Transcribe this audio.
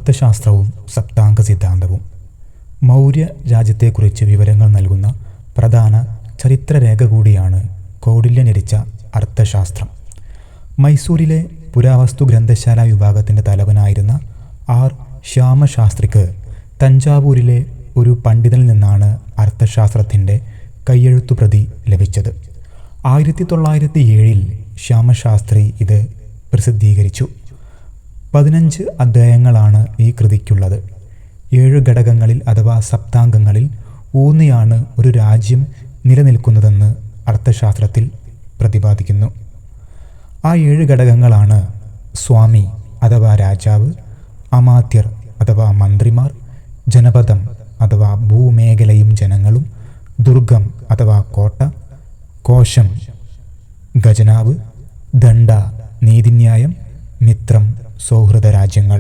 അർത്ഥശാസ്ത്രവും സപ്താംഗ സിദ്ധാന്തവും. മൗര്യ രാജ്യത്തെക്കുറിച്ച് വിവരങ്ങൾ നൽകുന്ന പ്രധാന ചരിത്രരേഖ കൂടിയാണ് കൗടില്യൻ രചിച്ച അർത്ഥശാസ്ത്രം. മൈസൂരിലെ പുരാവസ്തു ഗ്രന്ഥശാല വിഭാഗത്തിൻ്റെ തലവനായിരുന്ന ആർ ശ്യാമശാസ്ത്രിക്ക് തഞ്ചാവൂരിലെ ഒരു പണ്ഡിതനിൽ നിന്നാണ് അർത്ഥശാസ്ത്രത്തിൻ്റെ കയ്യെഴുത്തുപ്രതി ലഭിച്ചത്. 1907 ശ്യാമശാസ്ത്രി ഇത് പ്രസിദ്ധീകരിച്ചു. 15 അധ്യായങ്ങളാണ് ഈ കൃതിക്കുള്ളത്. 7 ഘടകങ്ങളിൽ അഥവാ സപ്താംഗങ്ങളിൽ ഊന്നിയാണ് ഒരു രാജ്യം നിലനിൽക്കുന്നതെന്ന് അർത്ഥശാസ്ത്രത്തിൽ പ്രതിപാദിക്കുന്നു. ആ 7 ഘടകങ്ങളാണ് സ്വാമി അഥവാ രാജാവ്, അമാത്യർ അഥവാ മന്ത്രിമാർ, ജനപദം അഥവാ ഭൂമേഖലയും ജനങ്ങളും, ദുർഗം അഥവാ കോട്ട, കോശം ഖജനാവ്, ദണ്ഡ നീതിന്യായം, മിത്രം സൗഹൃദ രാജ്യങ്ങൾ.